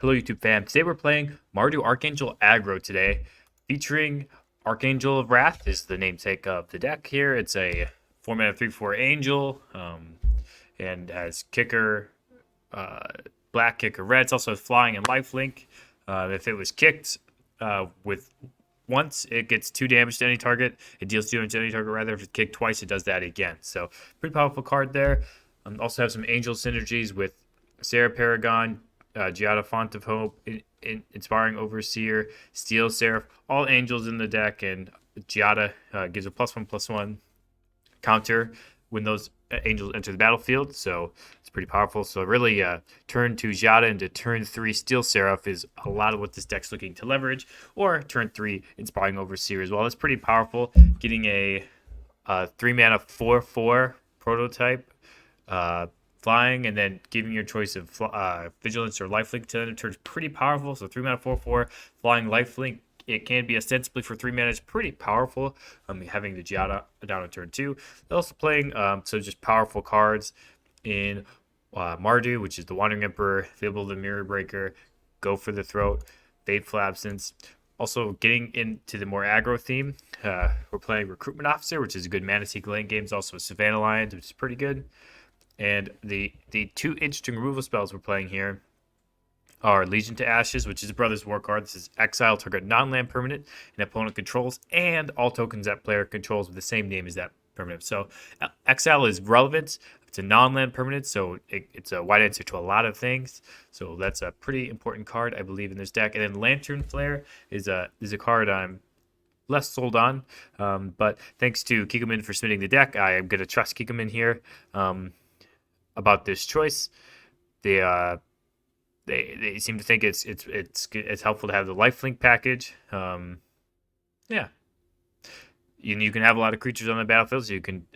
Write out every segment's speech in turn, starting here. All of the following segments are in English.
Hello YouTube fam, today we're playing Mardu Archangel Aggro today, featuring Archangel of Wrath is the namesake of the deck here. It's a 4-mana 3/4 angel, and has kicker, black, kicker red. It's also flying and lifelink. If it was kicked with once, it gets 2 damage to any target. It deals 2 damage to any target rather. If it's kicked twice, it does that again. So pretty powerful card there. Also have some angel synergies with Sarah Paragon, Giada Font of Hope, Inspiring Overseer, Steel Seraph, all angels in the deck, and Giada gives a +1/+1 counter when those angels enter the battlefield, so it's pretty powerful. So really, turn 2 Giada into turn 3 Steel Seraph is a lot of what this deck's looking to leverage, or turn 3 Inspiring Overseer as well. That's pretty powerful. Getting a 3-mana 4/4 prototype, flying, and then giving your choice of vigilance or lifelink to end of turn is pretty powerful. So 3-mana 4/4 flying lifelink. It can be ostensibly for 3 mana. It's pretty powerful. Having the Giada down on turn 2. They're also playing so just powerful cards in Mardu, which is the Wandering Emperor, Fable the Mirror Breaker, Go for the Throat, Fateful Absence. Also getting into the more aggro theme, we're playing Recruitment Officer, which is a good mana seek lane game. It's also a Savannah Lions, which is pretty good. And the 2 interesting removal spells we're playing here are Legion to Ashes, which is a Brother's War card. This is exile target non-land permanent an opponent controls, and all tokens that player controls with the same name as that permanent. So exile is relevant. It's a non-land permanent, so it's a wide answer to a lot of things. So that's a pretty important card, I believe, in this deck. And then Lantern Flare is a card I'm less sold on, but thanks to Kikoman for submitting the deck, I am going to trust Kikoman here about this choice. They seem to think it's helpful to have the lifelink package. Yeah, you can have a lot of creatures on the battlefield, so you can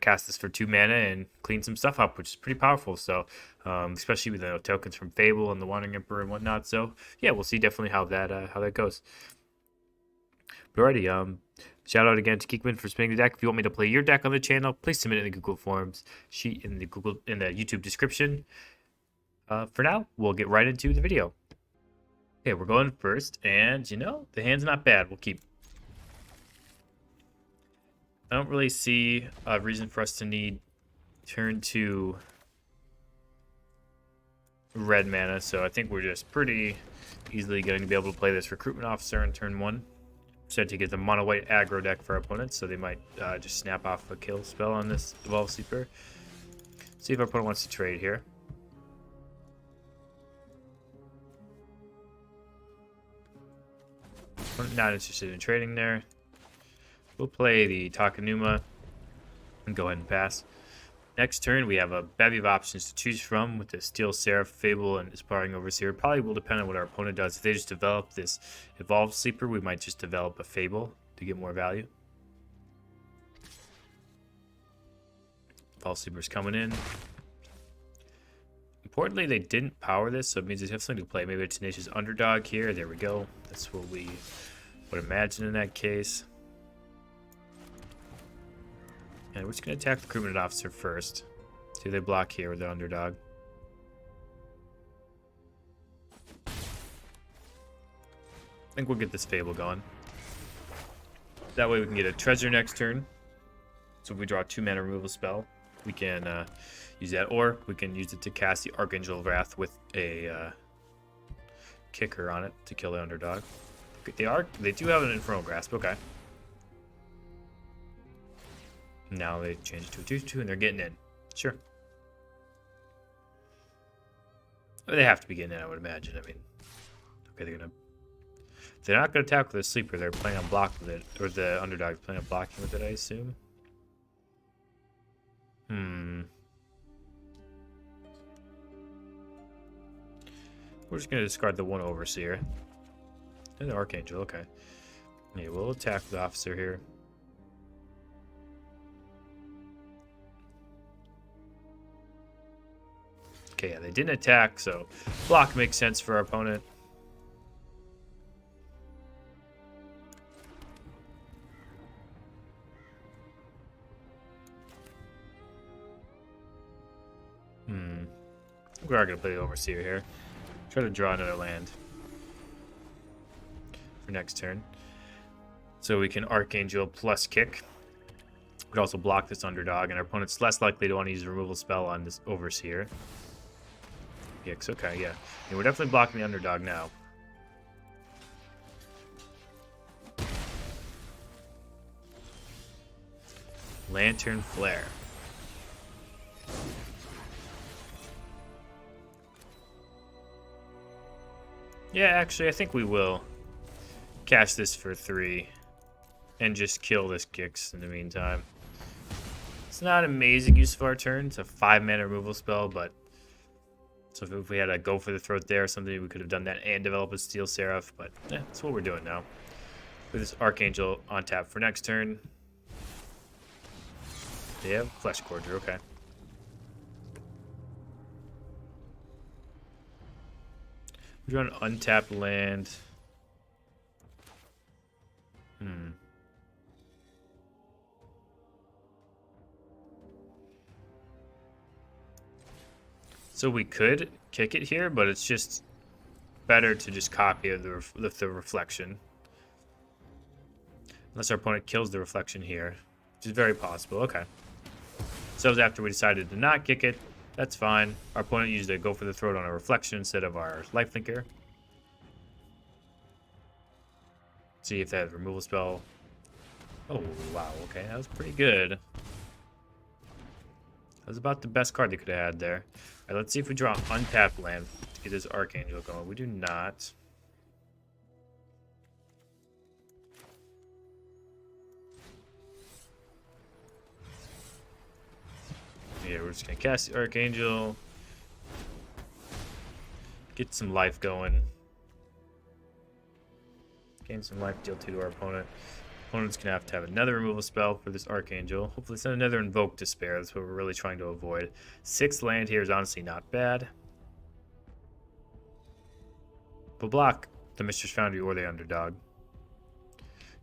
cast this for 2 mana and clean some stuff up, which is pretty powerful. So especially with the tokens from Fable and the Wandering Emperor and whatnot. So yeah, we'll see definitely how that goes. But alrighty, shout out again to Geekman for spinning the deck. If you want me to play your deck on the channel, please submit it in the Google Forms sheet in the YouTube description. For now, we'll get right into the video. Okay, we're going first, and the hand's not bad. We'll keep. I don't really see a reason for us to need turn 2 red mana, so I think we're just pretty easily going to be able to play this Recruitment Officer in turn 1. Said to get the mono white aggro deck for our opponents, so they might just snap off a kill spell on this Evolve Sleeper. See if our opponent wants to trade here. I'm not interested in trading there. We'll play the Takanuma and go ahead and pass. Next turn, we have a bevy of options to choose from with the Steel Seraph, Fable, and Aspiring Overseer. Probably will depend on what our opponent does. If they just develop this Evolved Sleeper, we might just develop a Fable to get more value. Evolved Sleeper's coming in. Importantly, they didn't power this, so it means they have something to play. Maybe a Tenacious Underdog here. There we go. That's what we would imagine in that case. And we're just going to attack the Recruitment Officer first. See if they block here with the Underdog. I think we'll get this Fable going. That way we can get a Treasure next turn. So if we draw a 2-mana removal spell, we can use that. Or we can use it to cast the Archangel of Wrath with a kicker on it to kill the Underdog. They do have an Infernal Grasp, okay. Now they change it to a 2/2 and they're getting in. Sure. They have to be getting in, I would imagine. I mean, okay, they're not gonna attack with a sleeper. They're playing on block with it, or the Underdog's playing on blocking with it, I assume. We're just gonna discard the 1 Overseer and the Archangel. Okay. Yeah, we'll attack the Officer here. Okay, yeah, they didn't attack, so block makes sense for our opponent. We are going to play the Overseer here. Try to draw another land for next turn. So we can Archangel plus kick. We could also block this underdog, and our opponent's less likely to want to use a removal spell on this Overseer. Yikes, okay, yeah. And we're definitely blocking the underdog now. Lantern Flare. Yeah, actually, I think we will cast this for 3 and just kill this Gix in the meantime. It's not an amazing use of our turn. It's a 5-mana removal spell, but so if we had a go for the throat there or something, we could have done that and develop a Steel Seraph, but that's what we're doing now. With this Archangel on tap for next turn. They have Flesh Gorger, okay. We draw an untapped land. So we could kick it here, but it's just better to just copy the reflection. Unless our opponent kills the reflection here, which is very possible. Okay. So after we decided to not kick it, that's fine. Our opponent used a go for the throat on a reflection instead of our lifelinker. See if they have a removal spell. Oh, wow. Okay, that was pretty good. That was about the best card they could have had there. All right, let's see if we draw an untapped land to get this Archangel going. We do not. Yeah, we're just going to cast the Archangel. Get some life going. Gain some life, deal 2 to our opponent. Opponent's going to have another removal spell for this Archangel. Hopefully it's not another Invoke Despair. That's what we're really trying to avoid. 6 land here is honestly not bad. But block the Mistress Foundry or the underdog.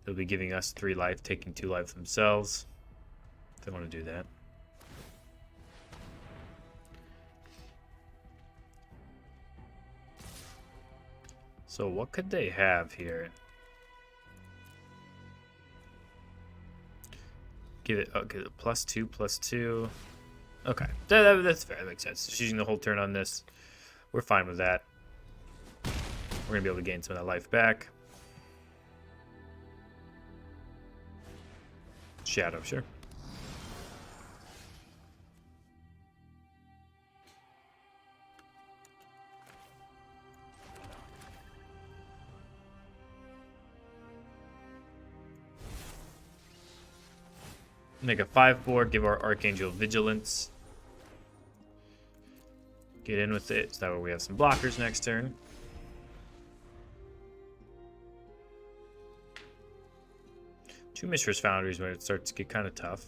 They'll be giving us 3 life, taking 2 life themselves. If they want to do that. So what could they have here? Give it +2/+2. Okay, that's fair. That makes sense. Just using the whole turn on this, we're fine with that. We're gonna be able to gain some of that life back. Shadow, sure. Make a 5/4, give our Archangel Vigilance. Get in with it, so that way we have some blockers next turn. Two Mistress Foundries when it starts to get kind of tough.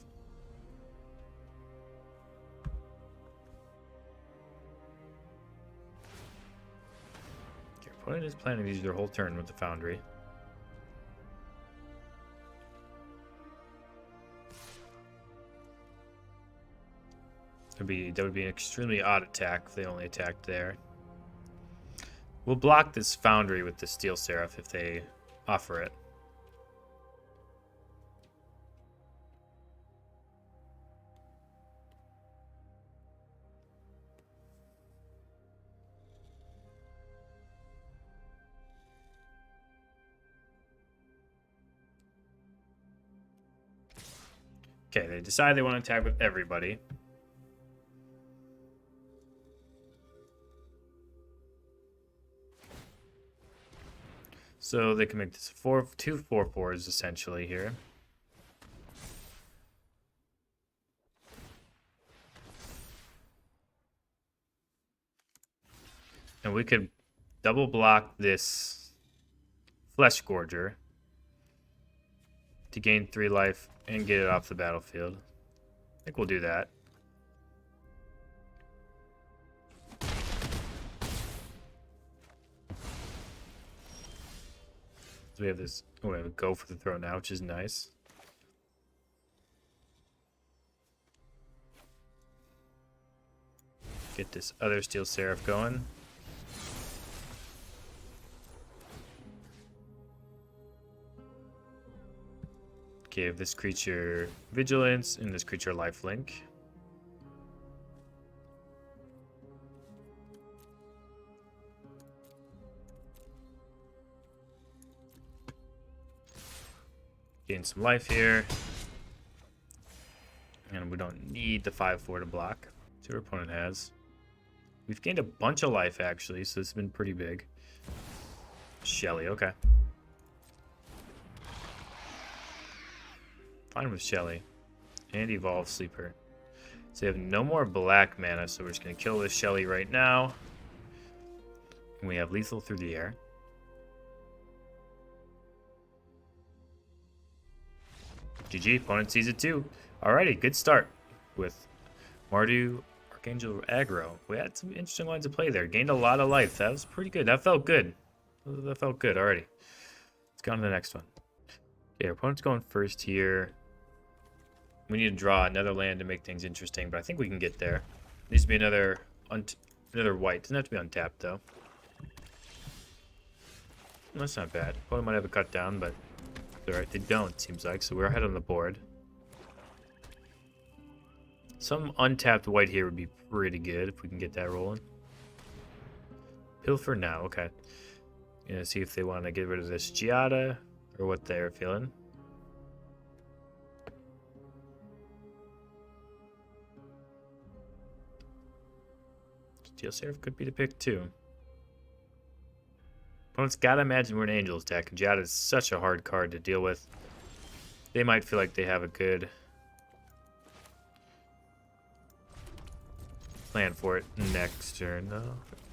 Your opponent is planning to use their whole turn with the Foundry. That would be an extremely odd attack if they only attacked there. We'll block this Foundry with the Steel Seraph if they offer it. Okay, they decide they want to attack with everybody. So they can make this 2 4/4s essentially here. And we could double block this Flesh Gorger to gain 3 life and get it off the battlefield. I think we'll do that. So we have this. Oh, we have a go for the throw now, which is nice. Get this other Steel Seraph going. Give this creature vigilance and this creature lifelink. Gain some life here. And we don't need the 5/4 to block. See what our opponent has. We've gained a bunch of life, actually, so it's been pretty big. Shelly, okay. Fine with Shelly. And Evolve Sleeper. So they have no more black mana, so we're just going to kill this Shelly right now. And we have lethal through the air. GG, opponent sees it too. Alrighty, good start with Mardu, Archangel aggro. We had some interesting lines of play there. Gained a lot of life. That was pretty good. That felt good. That felt good already. Let's go on to the next one. Okay, our opponent's going first here. We need to draw another land to make things interesting, but I think we can get there. Needs to be another white. Doesn't have to be untapped though. That's not bad. Opponent might have a cut down, but alright, they don't, seems like, so we're ahead on the board. Some untapped white here would be pretty good if we can get that rolling. Pilfer now, okay. Gonna see if they want to get rid of this Giada or what they're feeling. Steel Seraph could be the pick too. Opponent's gotta imagine we're an Angels deck. Giada is such a hard card to deal with. They might feel like they have a good plan for it next turn.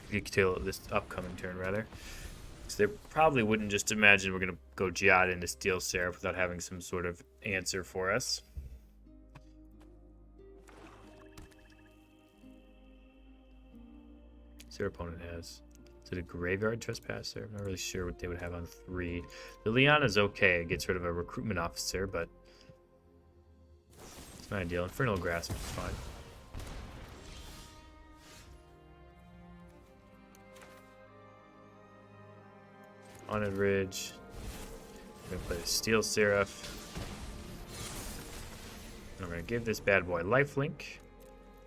This upcoming turn, rather. So they probably wouldn't just imagine we're going to go Giada into Steel Seraph without having some sort of answer for us. So our opponent has. Is it a Graveyard Trespasser? I'm not really sure what they would have on 3. Liliana's okay. It gets rid of a Recruitment Officer, but it's not ideal. Infernal Grasp is fine. Haunted Ridge. I'm going to play the Steel Seraph. I'm going to give this bad boy lifelink.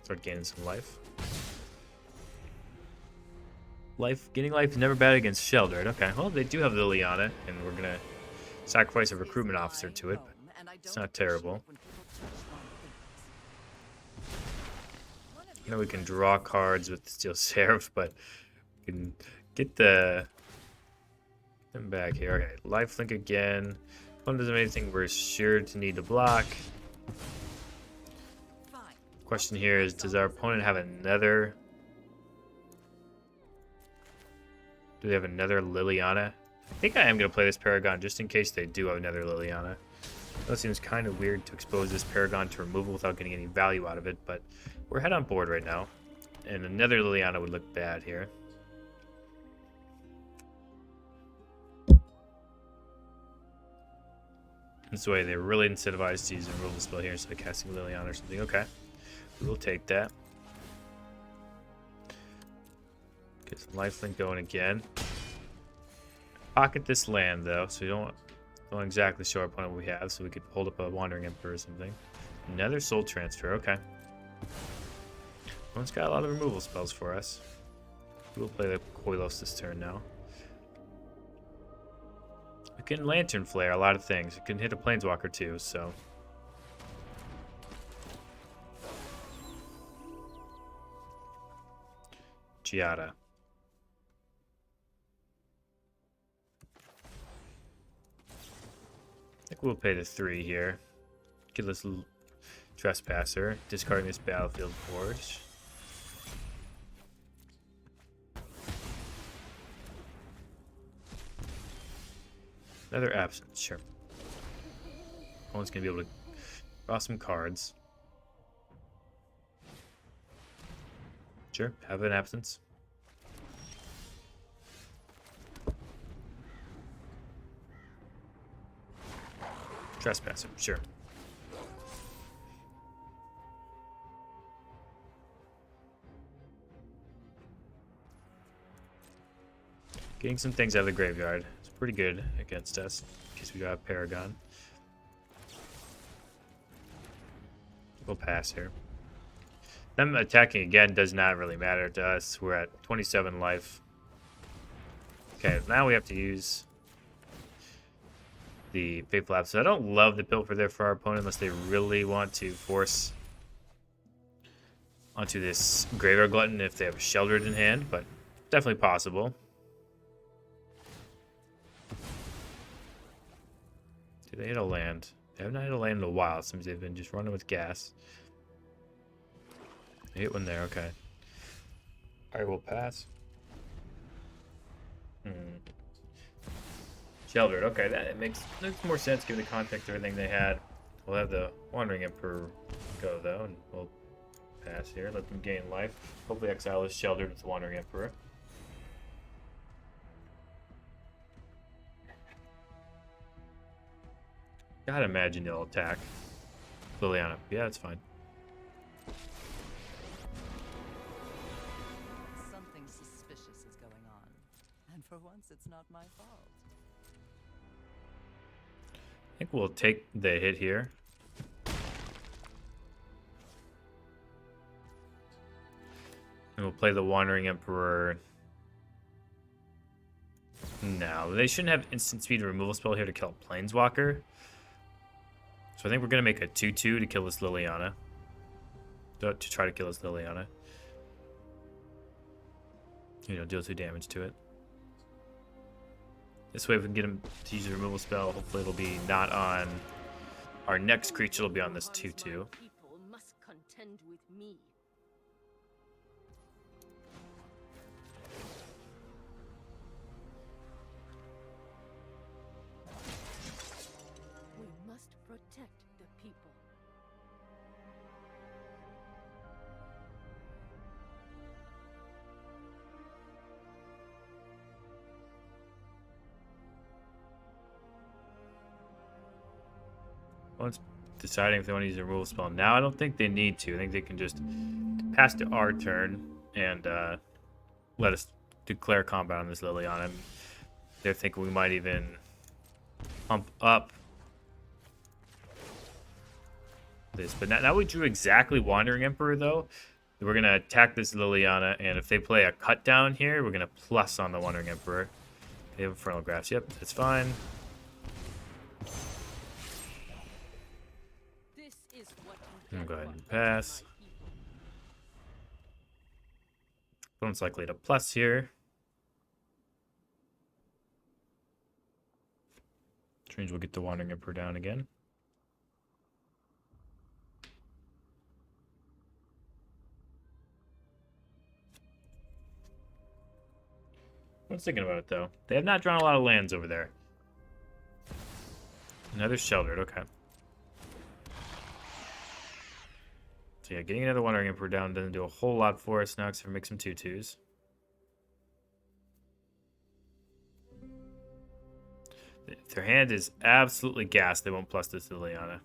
Start gaining some life. Getting life is never bad against Sheldred. Okay, well, they do have Liliana, and we're going to sacrifice a Recruitment Officer to it, but it's not terrible. I know we can draw cards with the Steel Seraph, but we can get them back here. Okay, lifelink again. One doesn't have anything we're sure to need to block. Question here is, does our opponent have another... Do they have another Liliana? I think I am going to play this Paragon just in case they do have another Liliana. That seems kind of weird to expose this Paragon to removal without getting any value out of it, but we're head on board right now. And another Liliana would look bad here. This way they really incentivized to use a removal spell here instead of casting Liliana or something. Okay, we'll take that. Get some lifelink going again. Pocket this land though, so we don't exactly show our opponent what we have, so we could hold up a Wandering Emperor or something. Another Soul Transfer, okay. Opponent's got a lot of removal spells for us. We'll play the Koilos this turn now. We can Lantern Flare a lot of things. It can hit a Planeswalker too, so. Giada. I think we'll pay the 3 here. Get this little Trespasser, discarding this Battlefield Forge. Another Absence, sure. Opponent's gonna be able to draw some cards. Sure, have an Absence. Trespasser, sure. Getting some things out of the graveyard. It's pretty good against us, in case we got a Paragon. We'll pass here. Them attacking again does not really matter to us. We're at 27 life. Okay, now we have to use the Fateful Lapse. So I don't love the Pilfer there for our opponent unless they really want to force onto this Graveyard Glutton if they have a Sheltered in hand, but definitely possible. Do they hit a land? They have not hit a land in a while. Seems they've been just running with gas. They hit one there, okay. Alright, we'll pass. Sheltered, okay, that makes more sense given the context of everything they had. We'll have the Wandering Emperor go though, and we'll pass here, let them gain life. Hopefully exile is sheltered with the Wandering Emperor. Gotta imagine they'll attack Liliana. Yeah, that's fine. Something suspicious is going on, and for once it's not my fault. I think we'll take the hit here. And we'll play the Wandering Emperor. No, they shouldn't have instant speed removal spell here to kill a Planeswalker. So I think we're going to make a 2-2 to kill this Liliana. To try to kill this Liliana. You know, deal 2 damage to it. This way if we can get him to use the removal spell, hopefully it'll be not on our next creature, it'll be on this 2-2. People must contend with me. We must protect the people. Once deciding if they want to use a removal spell now, I don't think they need to. I think they can just pass to our turn and let us declare combat on this Liliana. They're thinking we might even pump up this. But now we drew exactly Wandering Emperor, though. We're going to attack this Liliana, and if they play a cut down here, we're going to plus on the Wandering Emperor. They have Infernal Grasp. Yep, that's fine. I'm going to go ahead and pass. Opponent's likely to plus here. Strange will get the Wandering Emperor down again. I was thinking about it though. They have not drawn a lot of lands over there. Another Sheltered, okay. So yeah, getting another Wandering Emperor down doesn't do a whole lot for us now, except for make some 2-2s. If their hand is absolutely gassed, they won't plus this to Liliana.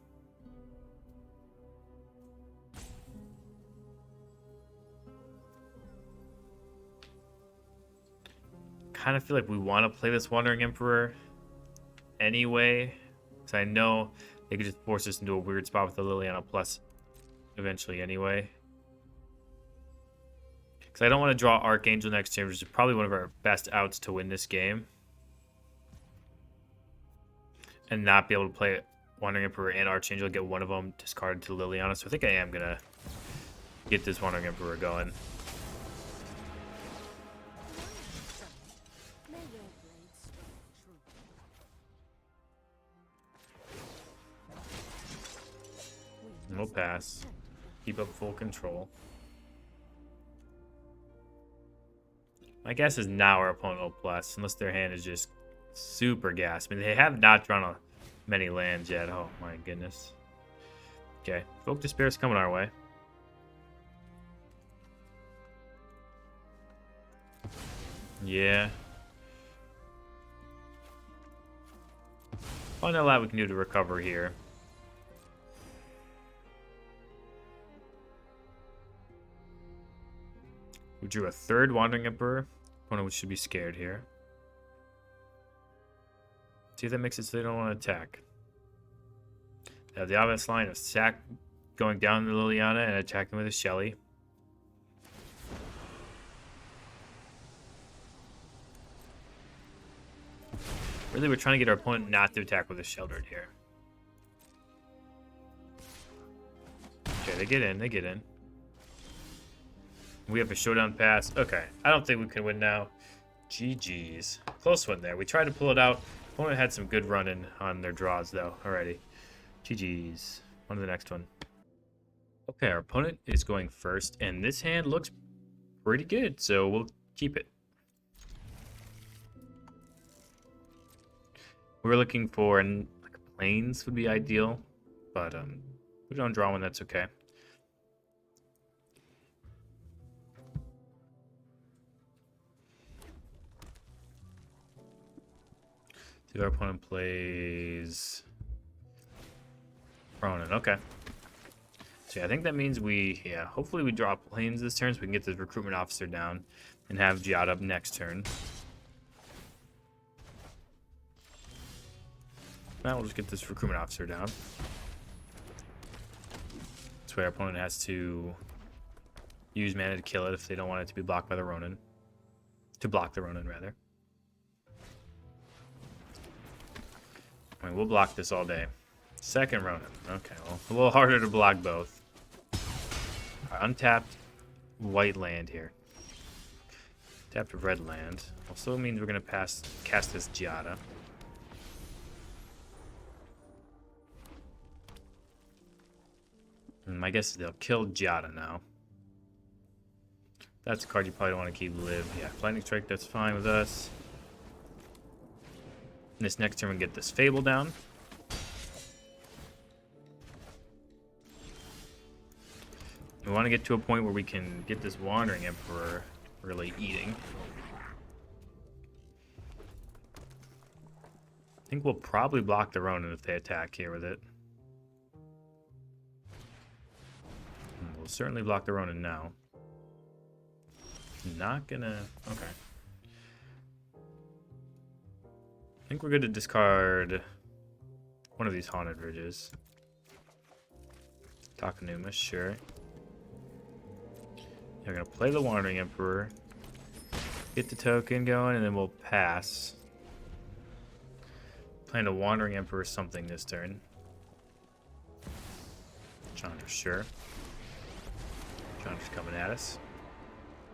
Kind of feel like we want to play this Wandering Emperor anyway, because I know they could just force us into a weird spot with the Liliana plus eventually anyway. Because I don't want to draw Archangel next turn, which is probably one of our best outs to win this game. And not be able to play Wandering Emperor and Archangel, get one of them discarded to Liliana. So I think I am going to get this Wandering Emperor going. And we'll pass. Keep up full control. My guess is now our opponent will plus, unless their hand is just super gas. I mean, they have not drawn many lands yet. Oh my goodness. Okay, Folk Despair is coming our way. Yeah. Probably not a lot we can do to recover here. We drew a third Wandering Emperor. Opponent should be scared here. See if that makes it so they don't want to attack. They have the obvious line of sack going down the Liliana and attacking with a Shelly. Really, we're trying to get our opponent not to attack with a Sheldred here. Okay, they get in, they get in. We have a showdown pass. Okay, I don't think we can win now. GG's. Close one there. We tried to pull it out. Opponent had some good running on their draws, though, already. GG's. On to the next one. Okay, our opponent is going first, and this hand looks pretty good, so we'll keep it. We were looking for like planes would be ideal, but we don't draw one. That's okay. See if our opponent plays Ronin. Okay. So yeah, I think that means hopefully we draw planes this turn so we can get the recruitment officer down and have Jihad up next turn. Now we'll just get this recruitment officer down. This way our opponent has to use mana to kill it if they don't want it to be blocked by the Ronin. To block the Ronin, rather. I mean, we'll block this all day. Second Ronin. Okay, well, a little harder to block both. Right, untapped white land here. Tapped red land. Also means we're going to cast this Giada. And my guess is they'll kill Giada now. That's a card you probably don't want to keep live. Yeah, Lightning Strike, that's fine with us. And this next turn we get this Fable down. We want to get to a point where we can get this Wandering Emperor really eating. I think we'll probably block the Ronin if they attack here with it. And we'll certainly block the Ronin now. Not gonna... Okay. I think we're good to discard one of these Haunted Ridges. Takanuma, sure. We're gonna play the Wandering Emperor, get the token going, and then we'll pass. Playing a Wandering Emperor something this turn. Chandra, sure. Chandra's coming at us.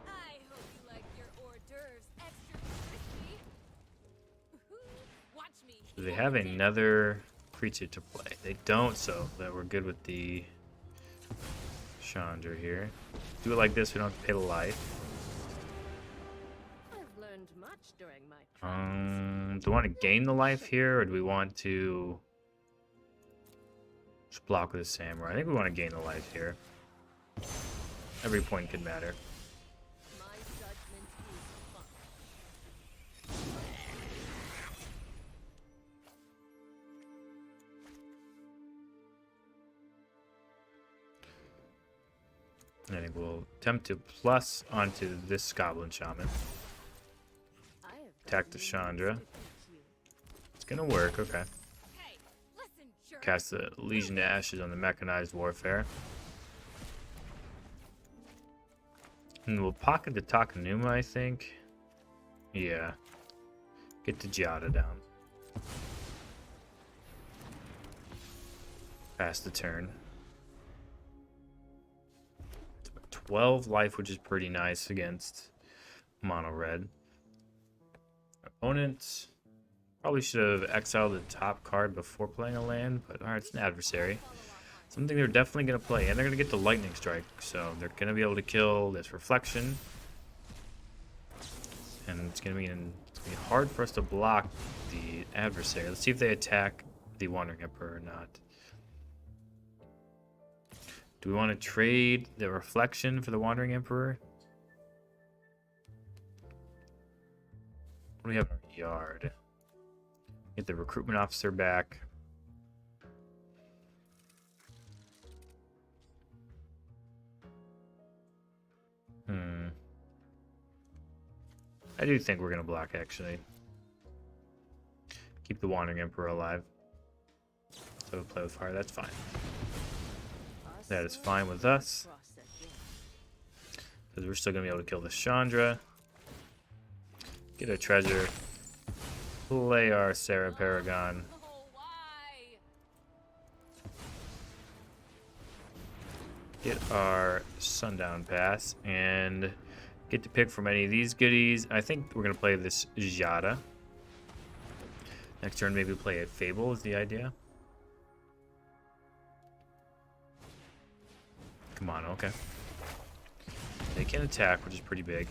I hope you like your hors d'oeuvres extra crispy. Watch me. Do they have another creature to play? They don't, so that we're good with the Chandra here. Do it like this, we don't have to pay the life. I've learned much during my travels. Do we want to gain the life here, or do we want to just block with a Samurai? I think we want to gain the life here. Every point could matter. My judgment is fine. I think we'll attempt to plus onto this Goblin Shaman. I have Attack the gotten Chandra. used to you. It's gonna work, okay. Hey, listen, jerk. Cast the Legion to Ashes on the Mechanized Warfare. And we'll pocket the Takanuma, I think. Yeah. Get the Giada down. Pass the turn. 12 life, which is pretty nice against mono red. Opponent probably should have exiled the top card before playing a land, but alright, it's an adversary. Something they're definitely going to play, and they're going to get the Lightning Strike, so they're going to be able to kill this Reflection. And it's going to be hard for us to block the adversary. Let's see if they attack the Wandering Emperor or not. Do we want to trade the Reflection for the Wandering Emperor? What do we have in our yard? Get the Recruitment Officer back. I do think we're going to block, actually. Keep the Wandering Emperor alive. So play with fire, that's fine. Our That is fine with us, Cross that bridge. because we're still going to be able to kill the Chandra, get a treasure, play our Sarah Paragon. Oh, why? Get our Sundown Pass, and get to pick from any of these goodies. I think we're going to play this Jada. Next turn, maybe play a Fable is the idea. Come on, okay. They can attack, which is pretty big.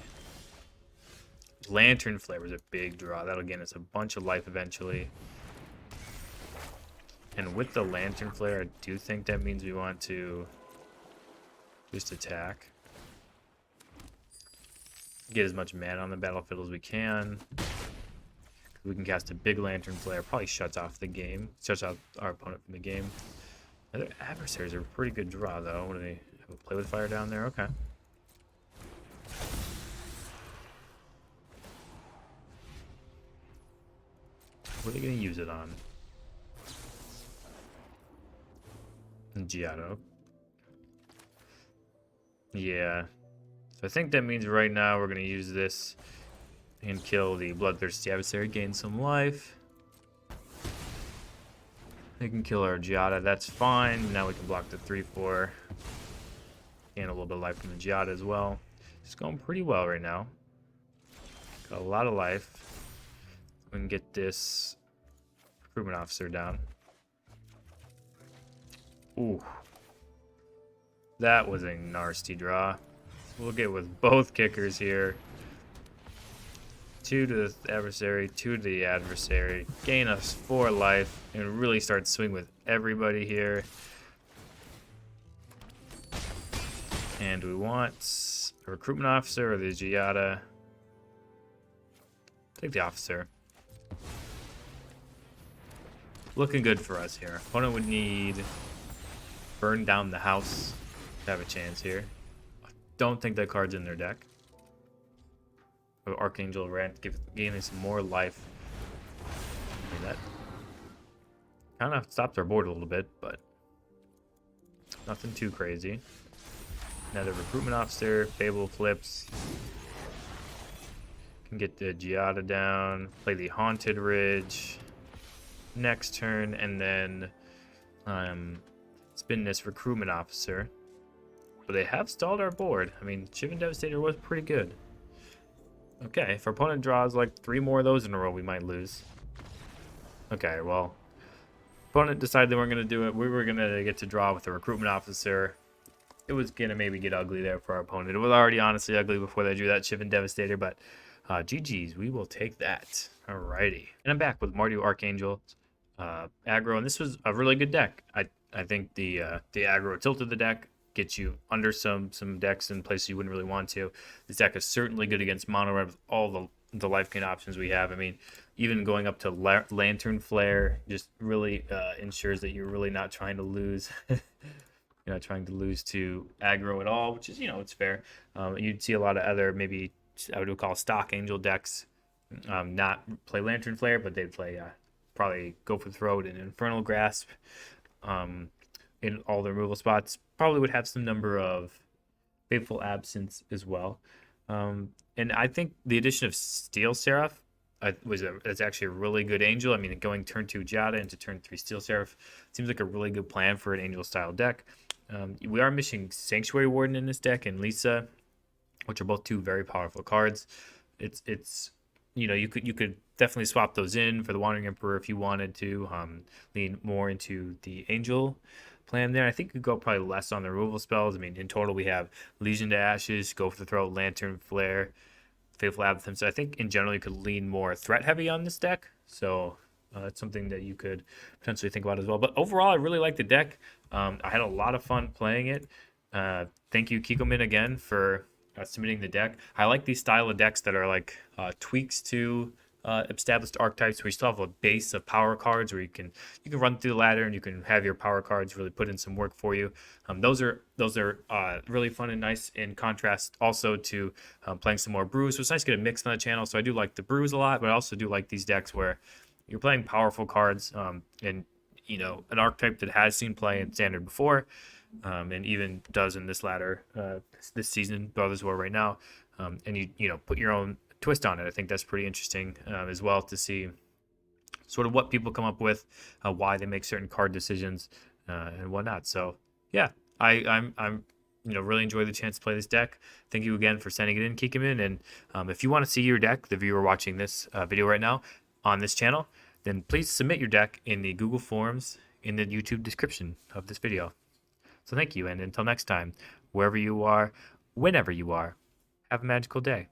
Lantern Flare is a big draw. That'll gain us a bunch of life eventually. And with the Lantern Flare, I do think that means we want to just attack. Get as much mana on the battlefield as we can. We can cast a big Lantern Flare. Probably shuts off the game. Shuts out our opponent from the game. Other adversaries are a pretty good draw, though. What do they have? A Play with Fire down there? Okay. What are they going to use it on? Giotto. Yeah. So I think that means right now we're going to use this and kill the Bloodthirsty Adversary, gain some life. They can kill our Giada, that's fine. Now we can block the 3-4. Gain a little bit of life from the Giada as well. It's going pretty well right now. Got a lot of life. We can get this recruitment officer down. Ooh. That was a nasty draw. We'll get with both kickers here. 2 to the adversary, 2 to the adversary. Gain us 4 life and really start swing with everybody here. And we want a recruitment officer or the Giada. Take the officer. Looking good for us here. Opponent would need burn down the house to have a chance here. Don't think that card's in their deck. Archangel Rant gaining some more life. I mean, that kind of stopped our board a little bit, but nothing too crazy. Another recruitment officer, Fable flips. Can get the Giada down, play the Haunted Ridge next turn, and then spin this recruitment officer. But they have stalled our board. I mean, Shivan Devastator was pretty good. Okay, if our opponent draws like 3 more of those in a row, we might lose. Okay, well, opponent decided they weren't going to do it. We were going to get to draw with the recruitment officer. It was going to maybe get ugly there for our opponent. It was already honestly ugly before they drew that Shivan Devastator, but GG's, we will take that. Alrighty. And I'm back with Mardu Archangel aggro, and this was a really good deck. I think the aggro tilted the deck. Get you under some decks in places you wouldn't really want to. This deck is certainly good against mono red with all the life gain options we have. I mean, even going up to Lantern Flare just really ensures that you're really not trying to lose. You're not trying to lose to aggro at all, which is, it's fair. You'd see a lot of other, maybe I would call stock Angel decks not play Lantern Flare, but they'd play probably Gopher Throat and Infernal Grasp. In all the removal spots, probably would have some number of Fateful Absence as well. And I think the addition of Steel Seraph is actually a really good Angel. I mean, going turn 2 Jada into turn 3 Steel Seraph seems like a really good plan for an Angel style deck. We are missing Sanctuary Warden in this deck and Lisa, which are both 2 very powerful cards. It's you could definitely swap those in for the Wandering Emperor if you wanted to lean more into the Angel plan there. I think you could go probably less on the removal spells. I mean, in total we have Legion to Ashes, Go for the Throat, Lantern Flare, Fateful Absence. So I think in general you could lean more threat heavy on this deck. So that's something that you could potentially think about as well. But overall, I really like the deck. I had a lot of fun playing it. Thank you, Kikomin, again for submitting the deck. I like these style of decks that are like tweaks to established archetypes where you still have a base of power cards where you can run through the ladder and you can have your power cards really put in some work for you. Those are really fun and nice in contrast also to playing some more brews. So it's nice to get a mix on the channel. So I do like the brews a lot, but I also do like these decks where you're playing powerful cards and an archetype that has seen play in standard before. and even does in this ladder this season, Brothers War right now, and you know put your own twist on it. I think that's pretty interesting as well to see sort of what people come up with, why they make certain card decisions and whatnot. So yeah, I'm you know really enjoy the chance to play this deck. Thank you again for sending it in, Kikamin. And if you want to see your deck, the viewer watching this video right now on this channel, then please submit your deck in the Google Forms in the YouTube description of this video. So thank you, and until next time, wherever you are, whenever you are, have a magical day.